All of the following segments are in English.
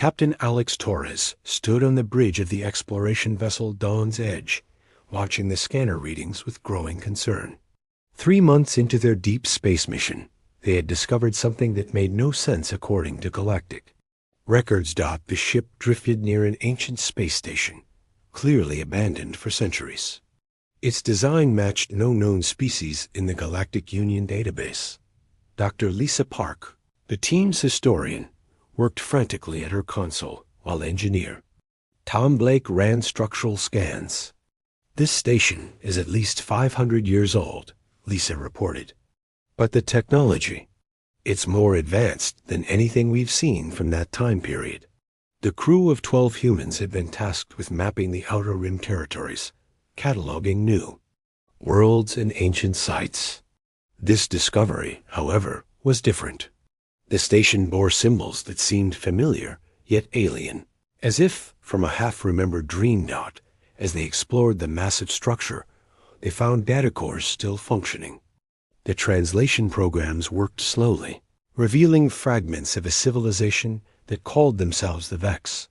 Captain Alex Torres stood on the bridge of the exploration vessel Dawn's Edge, watching the scanner readings with growing concern. 3 months into their deep space mission, they had discovered something that made no sense according to Galactic. Records dot the ship drifted near an ancient space station, clearly abandoned for centuries. Its design matched no known species in the Galactic Union database. Dr. Lisa Park, the team's historian, worked frantically at her console, while engineer Tom Blake ran structural scans. "This station is at least 500 years old," Lisa reported. "But the technology, it's more advanced than anything we've seen from that time period." The crew of 12 humans had been tasked with mapping the Outer Rim territories, cataloging new worlds and ancient sites. This discovery, however, was different. The station bore symbols that seemed familiar, yet alien, as if from a half-remembered dream. As they explored the massive structure, they found data cores still functioning. The translation programs worked slowly, revealing fragments of a civilization that called themselves the Vex.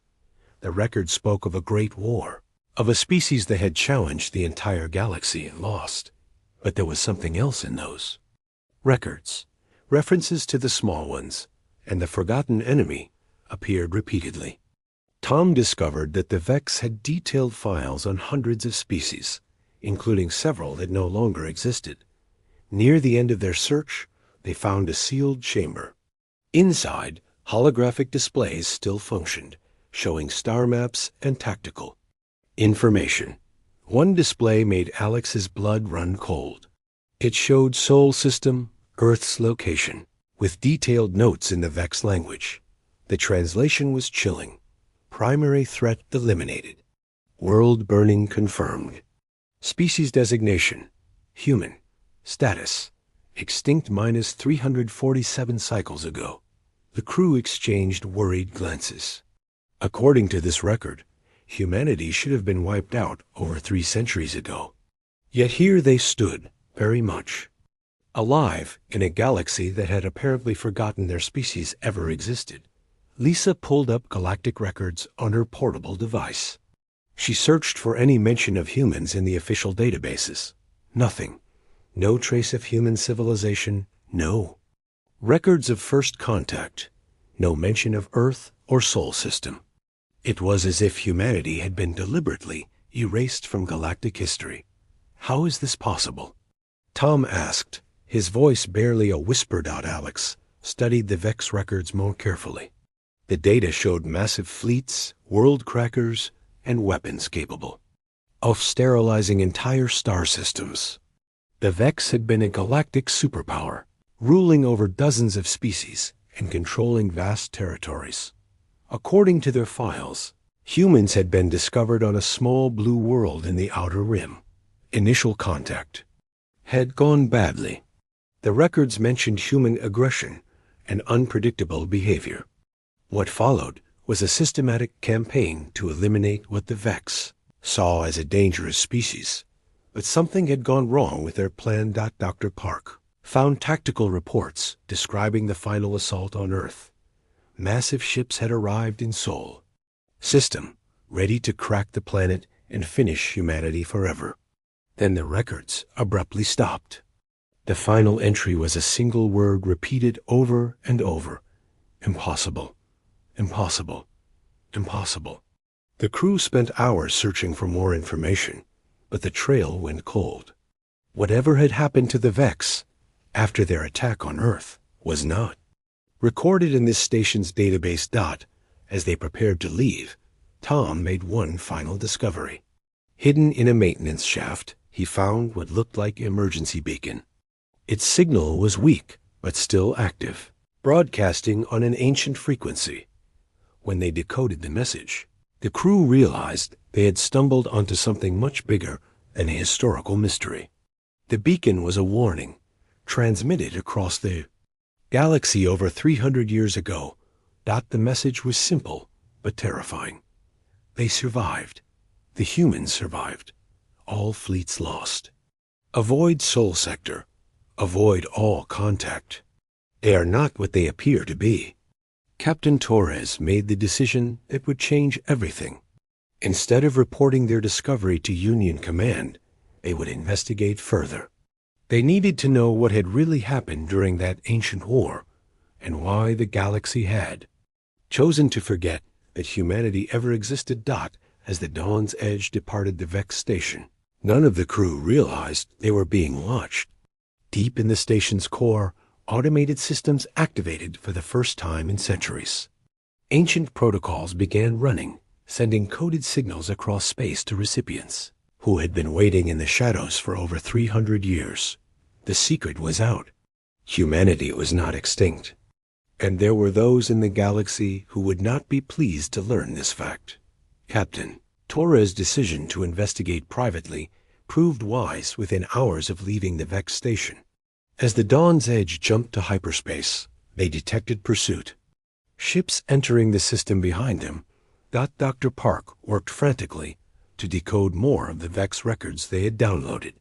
The record spoke of a great war, of a species that had challenged the entire galaxy and lost. But there was something else in those records. References to the small ones and the forgotten enemy appeared repeatedly. Tom discovered that the Vex had detailed files on hundreds of species, including several that no longer existed. Near the end of their search, they found a sealed chamber. Inside, holographic displays still functioned, showing star maps and tactical information. One display made Alex's blood run cold. It showed Sol System, Earth's location, with detailed notes in the Vex language. The translation was chilling. Primary threat eliminated. World burning confirmed. Species designation, human. Status, extinct minus 347 cycles ago. The crew exchanged worried glances. According to this record, humanity should have been wiped out over 3 centuries ago. Yet here they stood, very much alive in a galaxy that had apparently forgotten their species ever existed. Lisa pulled up Galactic records on her portable device. She searched for any mention of humans in the official databases. Nothing. No trace of human civilization, no records of first contact, no mention of Earth or Sol System. It was as if humanity had been deliberately erased from galactic history. How is this possible? Tom asked, his voice barely a whisper. Alex studied the Vex records more carefully. The data showed massive fleets, world crackers, and weapons capable of sterilizing entire star systems. The Vex had been a galactic superpower, ruling over dozens of species and controlling vast territories. According to their files, humans had been discovered on a small blue world in the Outer Rim. Initial contact had gone badly. The records mentioned human aggression and unpredictable behavior. What followed was a systematic campaign to eliminate what the Vex saw as a dangerous species. But something had gone wrong with their plan. Dr. Park found tactical reports describing the final assault on Earth. Massive ships had arrived in Sol System, ready to crack the planet and finish humanity forever. Then the records abruptly stopped. The final entry was a single word repeated over and over. Impossible. Impossible. Impossible. The crew spent hours searching for more information, but the trail went cold. Whatever had happened to the Vex after their attack on Earth was not recorded in this station's database. As they prepared to leave, Tom made one final discovery. Hidden in a maintenance shaft, he found what looked like an emergency beacon. Its signal was weak, but still active, broadcasting on an ancient frequency. When they decoded the message, the crew realized they had stumbled onto something much bigger than a historical mystery. The beacon was a warning, transmitted across the galaxy over 300 years ago. The message was simple, but terrifying. They survived. The humans survived. All fleets lost. Avoid Sol Sector. Avoid all contact. They are not what they appear to be. Captain Torres made the decision that would change everything. Instead of reporting their discovery to Union Command, they would investigate further. They needed to know what had really happened during that ancient war, and why the galaxy had chosen to forget that humanity ever existed. As the Dawn's Edge departed the Vex station, none of the crew realized they were being watched. Deep in the station's core, automated systems activated for the first time in centuries. Ancient protocols began running, sending coded signals across space to recipients who had been waiting in the shadows for over 300 years. The secret was out. Humanity was not extinct. And there were those in the galaxy who would not be pleased to learn this fact. Captain Torres' decision to investigate privately proved wise within hours of leaving the Vex station. As the Dawn's Edge jumped to hyperspace, they detected pursuit. Ships entering the system behind them. Dr. Park worked frantically to decode more of the Vex records they had downloaded.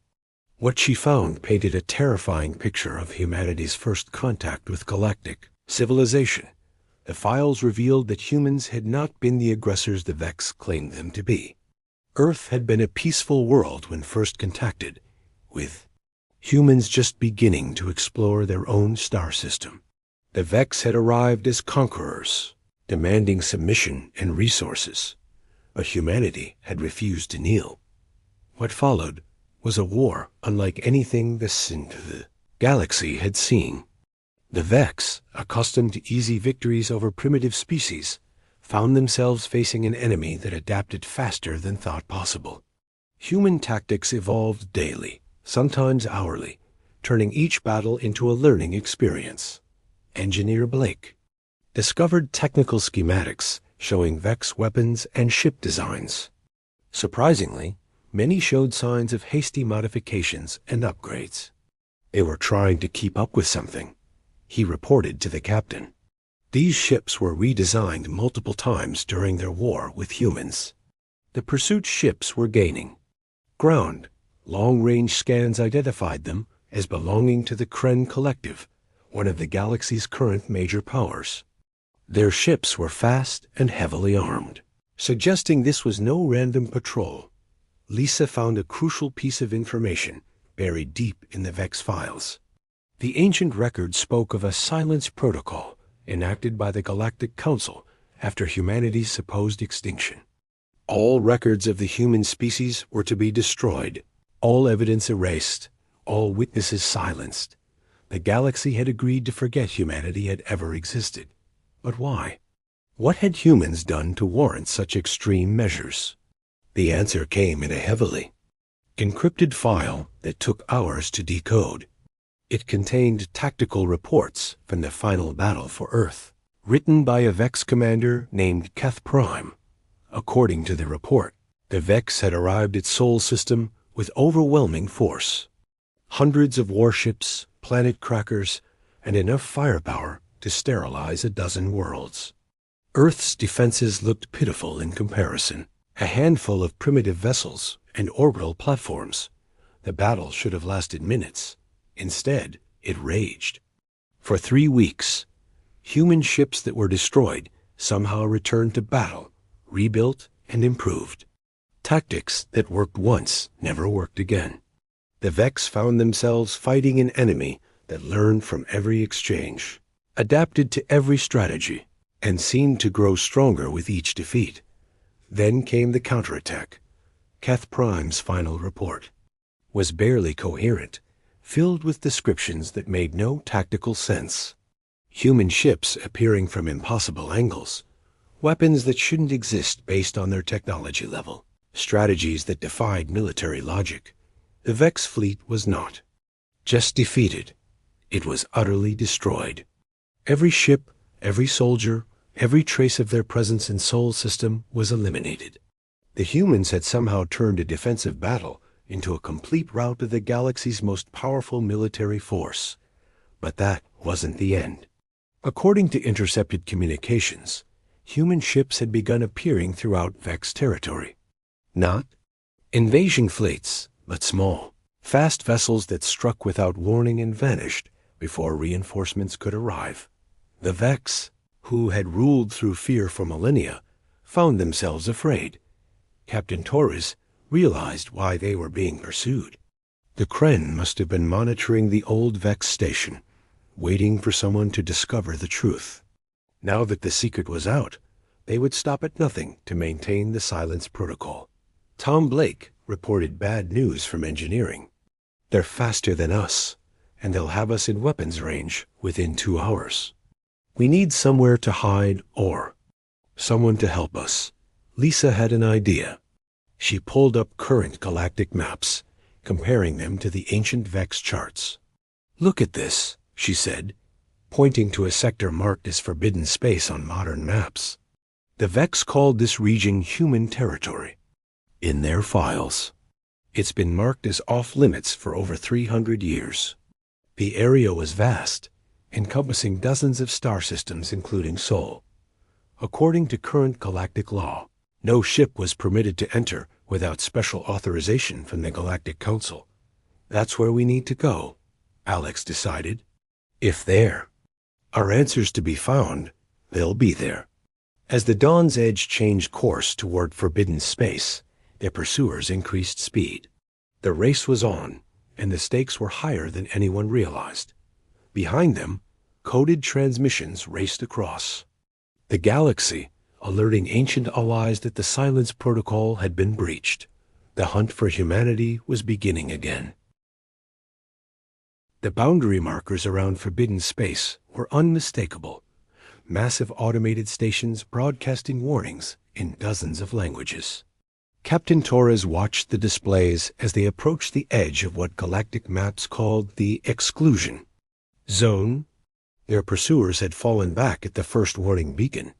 What she found painted a terrifying picture of humanity's first contact with galactic civilization. The files revealed that humans had not been the aggressors the Vex claimed them to be. Earth had been a peaceful world when first contacted, with humans just beginning to explore their own star system. The Vex had arrived as conquerors, demanding submission and resources, but humanity had refused to kneel. What followed was a war unlike anything the galaxy had seen. The Vex, accustomed to easy victories over primitive species, found themselves facing an enemy that adapted faster than thought possible. Human tactics evolved daily, sometimes hourly, turning each battle into a learning experience. Engineer Blake discovered technical schematics showing Vex weapons and ship designs. Surprisingly, many showed signs of hasty modifications and upgrades. They were trying to keep up with something, he reported to the captain. These ships were redesigned multiple times during their war with humans. The pursuit ships were gaining ground. Long-range scans identified them as belonging to the Kren Collective, one of the galaxy's current major powers. Their ships were fast and heavily armed, suggesting this was no random patrol. Lisa found a crucial piece of information buried deep in the Vex files. The ancient record spoke of a silence protocol enacted by the Galactic Council after humanity's supposed extinction. All records of the human species were to be destroyed, all evidence erased, all witnesses silenced. The galaxy had agreed to forget humanity had ever existed. But why? What had humans done to warrant such extreme measures? The answer came in a heavily encrypted file that took hours to decode. It contained tactical reports from the final battle for Earth, written by a Vex commander named Keth Prime. According to the report, the Vex had arrived at Sol System with overwhelming force. Hundreds of warships, planet crackers, and enough firepower to sterilize a dozen worlds. Earth's defenses looked pitiful in comparison. A handful of primitive vessels and orbital platforms. The battle should have lasted minutes. Instead, it raged. For 3 weeks, human ships that were destroyed somehow returned to battle, rebuilt and improved. Tactics that worked once never worked again. The Vex found themselves fighting an enemy that learned from every exchange, adapted to every strategy, and seemed to grow stronger with each defeat. Then came the counterattack. Keth Prime's final report was barely coherent, filled with descriptions that made no tactical sense. Human ships appearing from impossible angles, weapons that shouldn't exist based on their technology level, strategies that defied military logic. The Vex fleet was not just defeated, it was utterly destroyed. Every ship, every soldier, every trace of their presence in Sol System was eliminated. The humans had somehow turned a defensive battle into a complete rout of the galaxy's most powerful military force. But that wasn't the end. According to intercepted communications, human ships had begun appearing throughout Vex territory. Not invasion fleets, but small, fast vessels that struck without warning and vanished before reinforcements could arrive. The Vex, who had ruled through fear for millennia, found themselves afraid. Captain Torres realized why they were being pursued. The Kren must have been monitoring the old Vex station, waiting for someone to discover the truth. Now that the secret was out, they would stop at nothing to maintain the silence protocol. Tom Blake reported bad news from engineering. They're faster than us, and they'll have us in weapons range within 2 hours. We need somewhere to hide or someone to help us. Lisa had an idea. She pulled up current galactic maps, comparing them to the ancient Vex charts. "Look at this," she said, pointing to a sector marked as forbidden space on modern maps. The Vex called this region human territory. In their files, it's been marked as off-limits for over 300 years. The area was vast, encompassing dozens of star systems including Sol. According to current galactic law, no ship was permitted to enter without special authorization from the Galactic Council. That's where we need to go, Alex decided. If there are answers to be found, they'll be there. As the Dawn's Edge changed course toward forbidden space, their pursuers increased speed. The race was on, and the stakes were higher than anyone realized. Behind them, coded transmissions raced across the galaxy, alerting ancient allies that the silence protocol had been breached. The hunt for humanity was beginning again. The boundary markers around forbidden space were unmistakable. Massive automated stations broadcasting warnings in dozens of languages. Captain Torres watched the displays as they approached the edge of what galactic maps called the exclusion zone. Their pursuers had fallen back at the first warning beacon,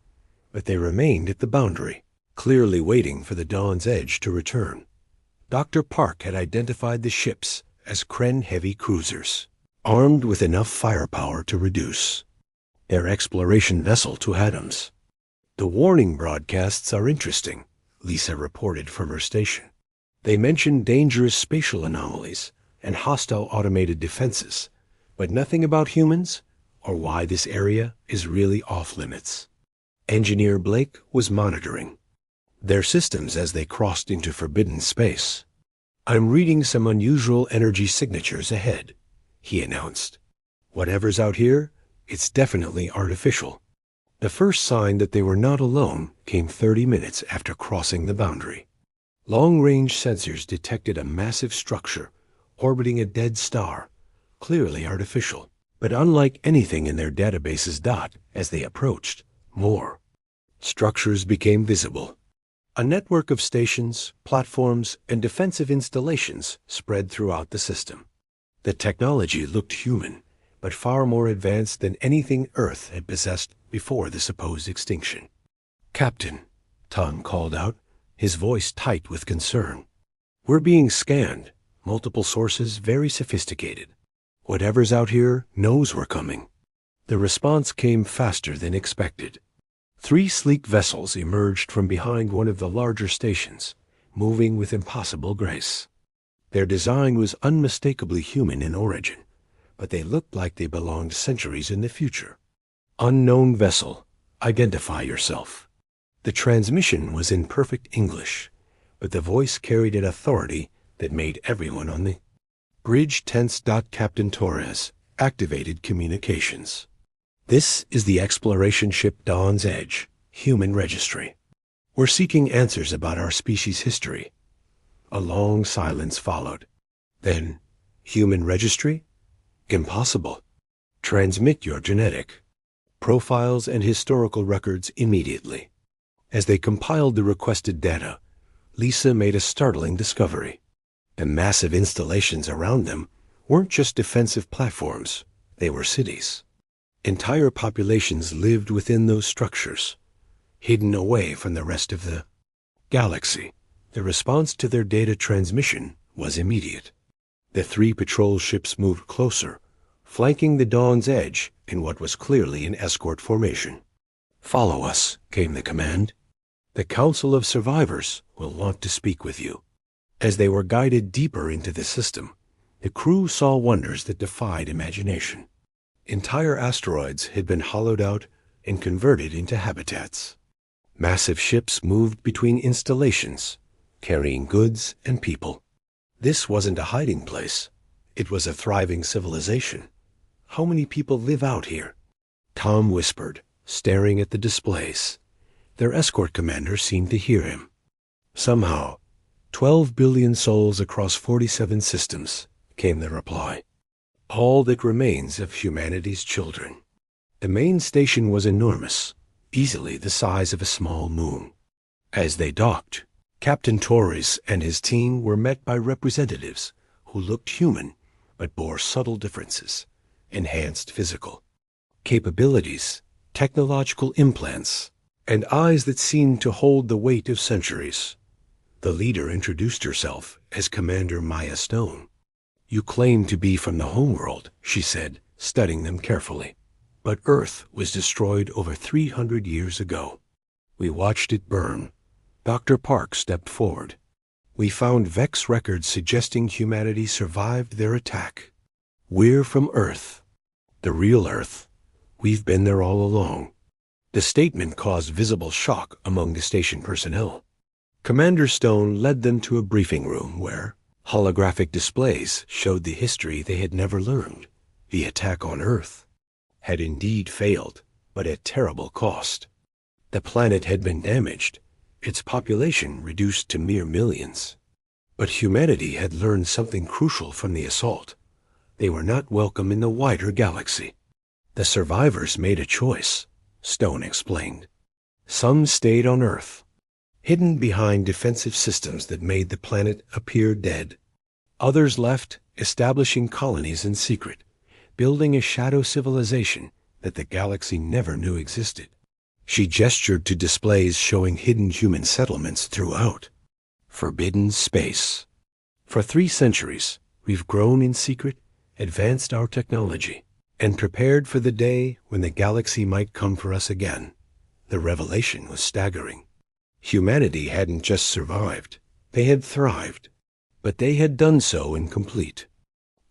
but they remained at the boundary, clearly waiting for the Dawn's Edge to return. Dr. Park had identified the ships as Kren heavy cruisers, armed with enough firepower to reduce their exploration vessel to atoms. "The warning broadcasts are interesting," Lisa reported from her station. "They mention dangerous spatial anomalies and hostile automated defenses, but nothing about humans or why this area is really off-limits." Engineer Blake was monitoring their systems as they crossed into forbidden space. "I'm reading some unusual energy signatures ahead," he announced. "Whatever's out here, it's definitely artificial." The first sign that they were not alone came 30 minutes after crossing the boundary. Long-range sensors detected a massive structure orbiting a dead star, clearly artificial. But unlike anything in their databases, as they approached, more structures became visible. A network of stations, platforms, and defensive installations spread throughout the system. The technology looked human, but far more advanced than anything Earth had possessed before the supposed extinction. "Captain," Tom called out, his voice tight with concern. "We're being scanned, multiple sources very sophisticated. Whatever's out here knows we're coming." The response came faster than expected. 3 sleek vessels emerged from behind one of the larger stations, moving with impossible grace. Their design was unmistakably human in origin, but they looked like they belonged centuries in the future. "Unknown vessel, identify yourself." The transmission was in perfect English, but the voice carried an authority that made everyone on the bridge tense. Captain Torres activated communications. "This is the exploration ship Dawn's Edge, Human Registry. We're seeking answers about our species' history." A long silence followed. Then, "Human Registry? Impossible. Transmit your genetic profiles and historical records immediately." As they compiled the requested data, Lisa made a startling discovery. The massive installations around them weren't just defensive platforms, they were cities. Entire populations lived within those structures, hidden away from the rest of the galaxy. The response to their data transmission was immediate. The 3 patrol ships moved closer, flanking the Dawn's Edge in what was clearly an escort formation. "Follow us," came the command. "The Council of Survivors will want to speak with you." As they were guided deeper into the system, the crew saw wonders that defied imagination. Entire asteroids had been hollowed out, and converted into habitats. Massive ships moved between installations, carrying goods and people. This wasn't a hiding place. It was a thriving civilization. How many people live out here? Tom whispered, staring at the displays. Their escort commander seemed to hear him. Somehow, 12 billion souls across 47 systems, came the reply. All that remains of humanity's children. The main station was enormous, easily the size of a small moon. As they docked, Captain Torres and his team were met by representatives who looked human but bore subtle differences, enhanced physical capabilities, technological implants, and eyes that seemed to hold the weight of centuries. The leader introduced herself as Commander Maya Stone. You claim to be from the homeworld, she said, studying them carefully. But Earth was destroyed over 300 years ago. We watched it burn. Dr. Park stepped forward. We found Vex records suggesting humanity survived their attack. We're from Earth. The real Earth. We've been there all along. The statement caused visible shock among the station personnel. Commander Stone led them to a briefing room where holographic displays showed the history they had never learned. The attack on Earth had indeed failed, but at terrible cost. The planet had been damaged, its population reduced to mere millions. But humanity had learned something crucial from the assault. They were not welcome in the wider galaxy. The survivors made a choice, Stone explained. Some stayed on Earth, hidden behind defensive systems that made the planet appear dead. Others left, establishing colonies in secret, building a shadow civilization that the galaxy never knew existed. She gestured to displays showing hidden human settlements throughout. Forbidden space. For 3 centuries, we've grown in secret, advanced our technology, and prepared for the day when the galaxy might come for us again. The revelation was staggering. Humanity hadn't just survived, they had thrived. But they had done so in complete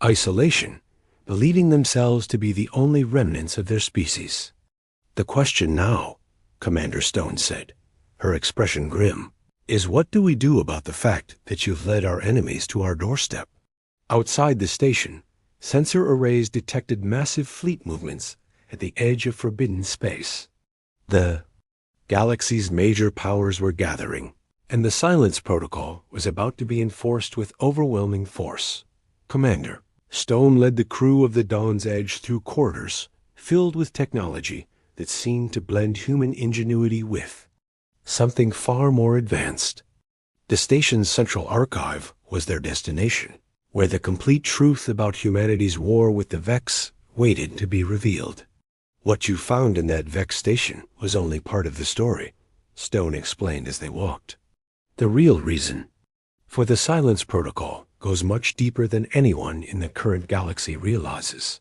isolation, believing themselves to be the only remnants of their species. The question now, Commander Stone said, her expression grim, is what do we do about the fact that you've led our enemies to our doorstep? Outside the station, sensor arrays detected massive fleet movements at the edge of forbidden space. The galaxy's major powers were gathering, and the silence protocol was about to be enforced with overwhelming force. Commander Stone led the crew of the Dawn's Edge through corridors filled with technology that seemed to blend human ingenuity with something far more advanced. The station's central archive was their destination, where the complete truth about humanity's war with the Vex waited to be revealed. What you found in that Vex station was only part of the story, Stone explained as they walked. The real reason for the silence protocol goes much deeper than anyone in the current galaxy realizes.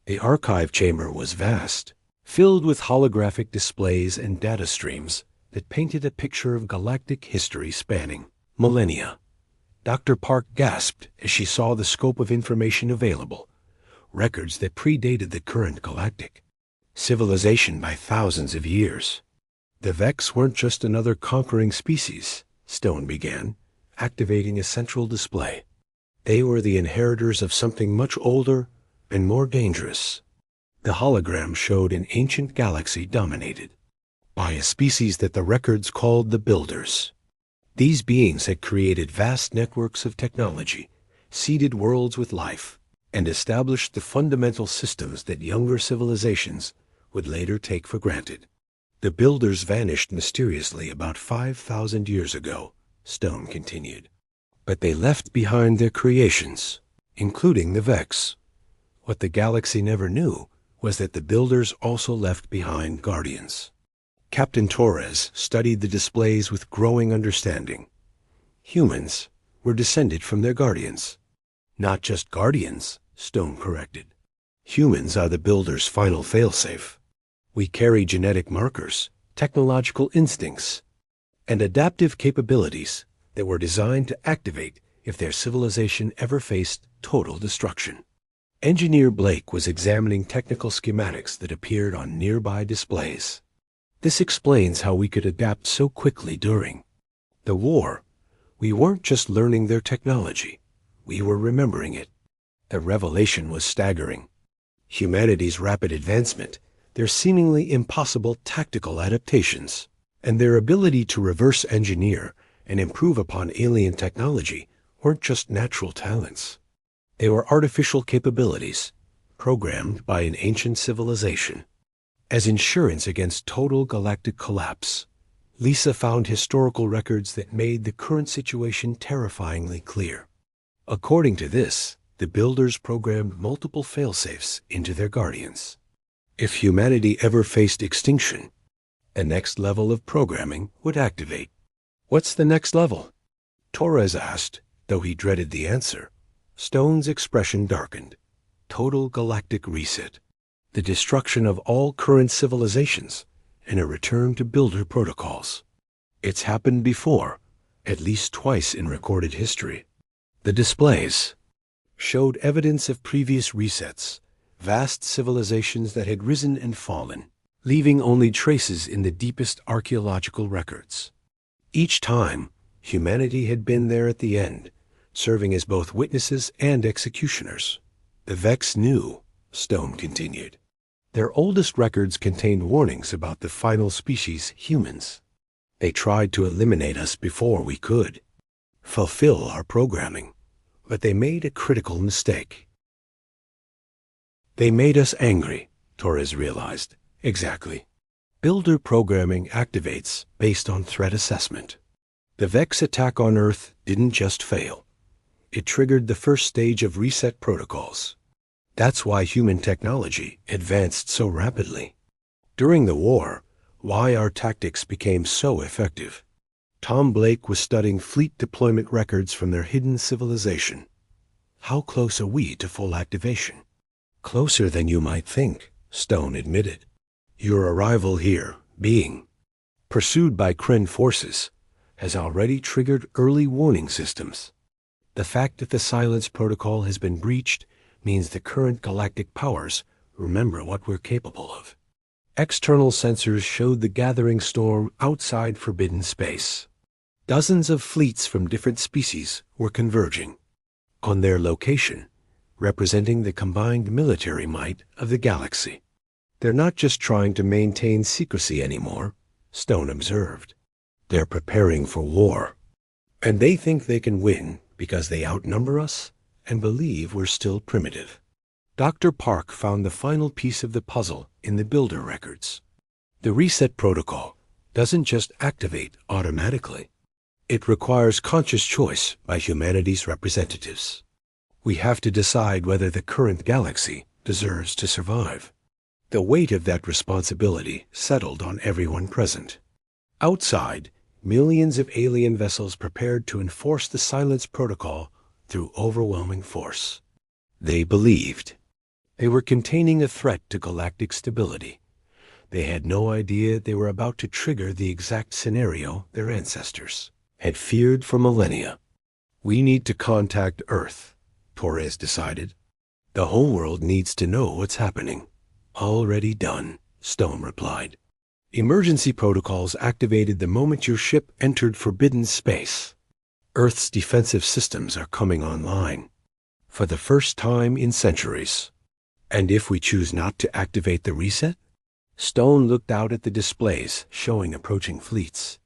The archive chamber was vast, filled with holographic displays and data streams that painted a picture of galactic history spanning millennia. Dr. Park gasped as she saw the scope of information available, records that predated the current galactic civilization by thousands of years. The Vex weren't just another conquering species, Stone began, activating a central display. They were the inheritors of something much older and more dangerous. The hologram showed an ancient galaxy dominated by a species that the records called the Builders. These beings had created vast networks of technology, seeded worlds with life, and established the fundamental systems that younger civilizations would later take for granted. The Builders vanished mysteriously about 5,000 years ago, Stone continued. But they left behind their creations, including the Vex. What the galaxy never knew was that the Builders also left behind Guardians. Captain Torres studied the displays with growing understanding. Humans were descended from their Guardians. Not just Guardians, Stone corrected. Humans are the Builders' final failsafe. We carry genetic markers, technological instincts, and adaptive capabilities that were designed to activate if their civilization ever faced total destruction. Engineer Blake was examining technical schematics that appeared on nearby displays. This explains how we could adapt so quickly during the war. We weren't just learning their technology, we were remembering it. The revelation was staggering. Humanity's rapid advancement, their seemingly impossible tactical adaptations, and their ability to reverse engineer and improve upon alien technology weren't just natural talents. They were artificial capabilities, programmed by an ancient civilization. As insurance against total galactic collapse, Lisa found historical records that made the current situation terrifyingly clear. According to this, the builders programmed multiple failsafes into their guardians. If humanity ever faced extinction, a next level of programming would activate. What's the next level? Torres asked, though he dreaded the answer. Stone's expression darkened. Total galactic reset. The destruction of all current civilizations and a return to builder protocols. It's happened before, at least twice in recorded history. The displays showed evidence of previous resets, vast civilizations that had risen and fallen, leaving only traces in the deepest archaeological records. Each time, humanity had been there at the end, serving as both witnesses and executioners. The Vex knew, Stone continued. Their oldest records contained warnings about the final species, humans. They tried to eliminate us before we could fulfill our programming, but they made a critical mistake. They made us angry, Torres realized. Exactly. Builder programming activates based on threat assessment. The Vex attack on Earth didn't just fail. It triggered the first stage of reset protocols. That's why human technology advanced so rapidly. During the war, why our tactics became so effective. Tom Blake was studying fleet deployment records from their hidden civilization. How close are we to full activation? Closer than you might think, Stone admitted. Your arrival here, being pursued by Kren forces, has already triggered early warning systems. The fact that the silence protocol has been breached means the current galactic powers remember what we're capable of. External sensors showed the gathering storm outside forbidden space. Dozens of fleets from different species were converging on their location, representing the combined military might of the galaxy. They're not just trying to maintain secrecy anymore, Stone observed. They're preparing for war. And they think they can win because they outnumber us and believe we're still primitive. Dr. Park found the final piece of the puzzle in the builder records. The reset protocol doesn't just activate automatically. It requires conscious choice by humanity's representatives. We have to decide whether the current galaxy deserves to survive. The weight of that responsibility settled on everyone present. Outside, millions of alien vessels prepared to enforce the silence protocol through overwhelming force. They believed they were containing a threat to galactic stability. They had no idea they were about to trigger the exact scenario their ancestors had feared for millennia. We need to contact Earth, Torres decided. The whole world needs to know what's happening. Already done, Stone replied. Emergency protocols activated the moment your ship entered forbidden space. Earth's defensive systems are coming online for the first time in centuries. And if we choose not to activate the reset? Stone looked out at the displays showing approaching fleets.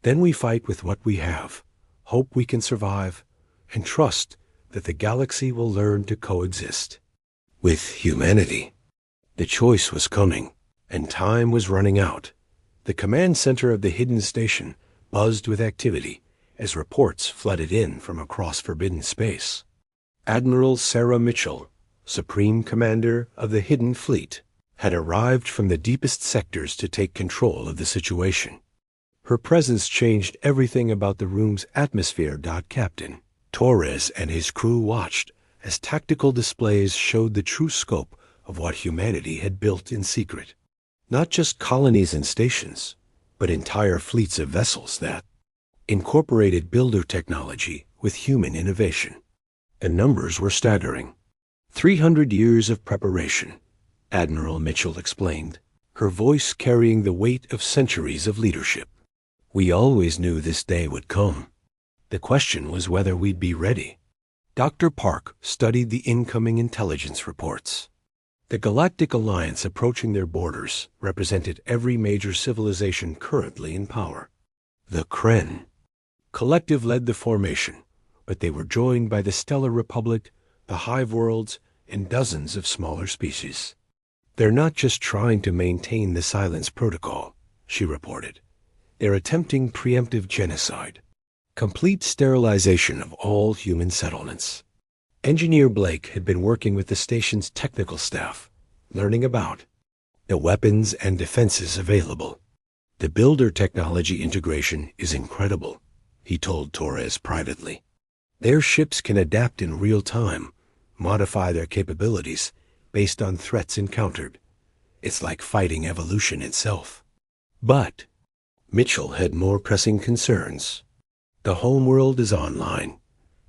Then we fight with what we have, hope we can survive, and trust that the galaxy will learn to coexist with humanity. The choice was coming, and time was running out. The command center of the hidden station buzzed with activity as reports flooded in from across forbidden space. Admiral Sarah Mitchell, Supreme Commander of the Hidden Fleet, had arrived from the deepest sectors to take control of the situation. Her presence changed everything about the room's atmosphere. Captain Torres and his crew watched as tactical displays showed the true scope of what humanity had built in secret. Not just colonies and stations, but entire fleets of vessels that incorporated builder technology with human innovation. The numbers were staggering. 300 years of preparation, Admiral Mitchell explained, her voice carrying the weight of centuries of leadership. We always knew this day would come. The question was whether we'd be ready. Dr. Park studied the incoming intelligence reports. The Galactic Alliance approaching their borders represented every major civilization currently in power. The Kren. Collective led the formation, but they were joined by the Stellar Republic, the Hive Worlds, and dozens of smaller species. They're not just trying to maintain the silence protocol, she reported. They're attempting preemptive genocide, complete sterilization of all human settlements. Engineer Blake had been working with the station's technical staff, learning about the weapons and defenses available. The builder technology integration is incredible, he told Torres privately. Their ships can adapt in real time, modify their capabilities based on threats encountered. It's like fighting evolution itself. But Mitchell had more pressing concerns. The homeworld is online,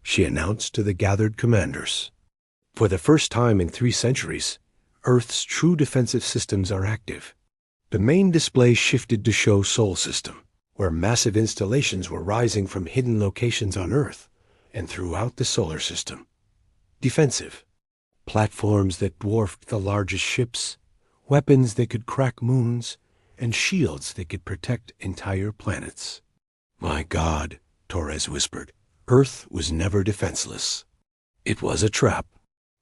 she announced to the gathered commanders. For the first time in 3 centuries, Earth's true defensive systems are active. The main display shifted to show Sol System, where massive installations were rising from hidden locations on Earth and throughout the solar system. Defensive. Platforms that dwarfed the largest ships, weapons that could crack moons, and shields that could protect entire planets. My God, Torres whispered, Earth was never defenseless. It was a trap.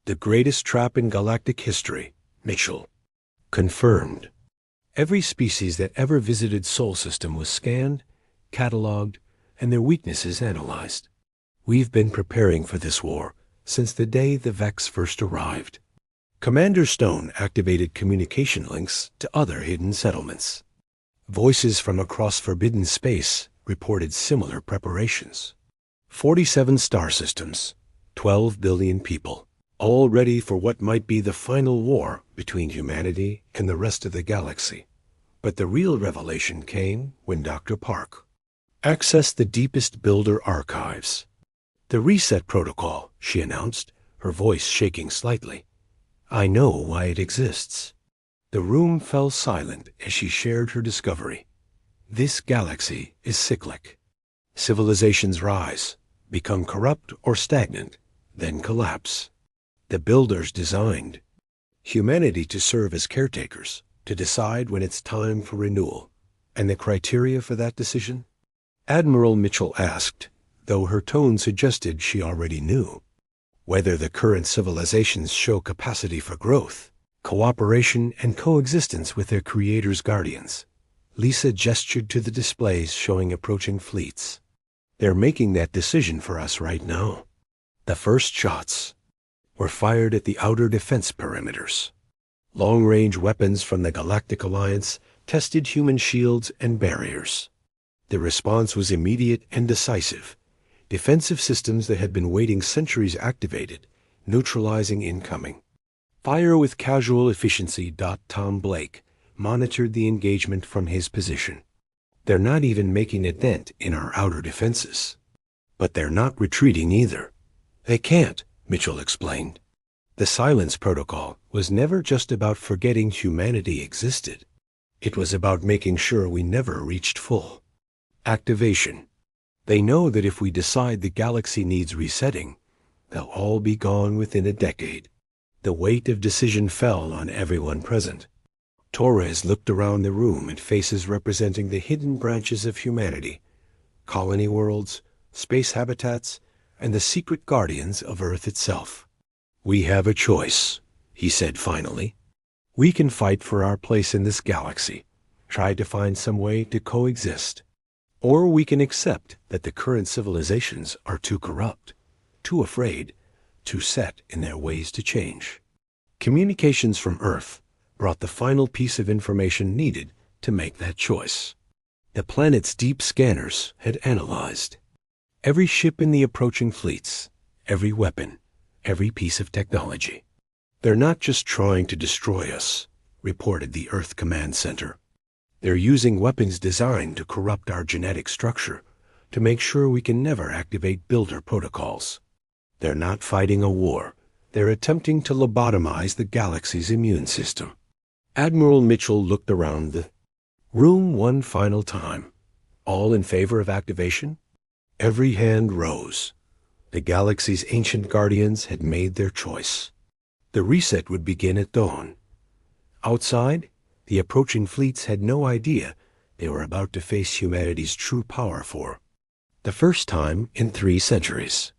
The greatest trap in galactic history, Mitchell confirmed. Every species that ever visited Sol System was scanned, cataloged, and their weaknesses analyzed. We've been preparing for this war since the day the Vex first arrived. Commander Stone activated communication links to other hidden settlements. Voices from across forbidden space reported similar preparations. 47 star systems, 12 billion people, all ready for what might be the final war between humanity and the rest of the galaxy. But the real revelation came when Dr. Park accessed the deepest builder archives. The reset protocol, she announced, her voice shaking slightly. I know why it exists. The room fell silent as she shared her discovery. This galaxy is cyclic. Civilizations rise, become corrupt or stagnant, then collapse. The builders designed humanity to serve as caretakers, to decide when it's time for renewal. And the criteria for that decision? Admiral Mitchell asked, though her tone suggested she already knew. Whether the current civilizations show capacity for growth, cooperation, and coexistence with their creators' guardians. Lisa gestured to the displays showing approaching fleets. They're making that decision for us right now. The first shots were fired at the outer defense perimeters. Long-range weapons from the Galactic Alliance tested human shields and barriers. The response was immediate and decisive. Defensive systems that had been waiting centuries activated, neutralizing incoming. Fire with casual efficiency. Tom Blake monitored the engagement from his position. They're not even making a dent in our outer defenses. But they're not retreating either. They can't, Mitchell explained. The silence protocol was never just about forgetting humanity existed. It was about making sure we never reached full activation. They know that if we decide the galaxy needs resetting, they'll all be gone within a decade. The weight of decision fell on everyone present. Torres looked around the room at faces representing the hidden branches of humanity, colony worlds, space habitats, and the secret guardians of Earth itself. We have a choice, he said finally. We can fight for our place in this galaxy, try to find some way to coexist. Or we can accept that the current civilizations are too corrupt, too afraid, too set in their ways to change. Communications from Earth brought the final piece of information needed to make that choice. The planet's deep scanners had analyzed every ship in the approaching fleets, every weapon, every piece of technology. They're not just trying to destroy us, reported the Earth Command Center. They're using weapons designed to corrupt our genetic structure, to make sure we can never activate builder protocols. They're not fighting a war. They're attempting to lobotomize the galaxy's immune system. Admiral Mitchell looked around the room one final time. All in favor of activation? Every hand rose. The galaxy's ancient guardians had made their choice. The reset would begin at dawn. Outside, the approaching fleets had no idea they were about to face humanity's true power for the first time in 3 centuries.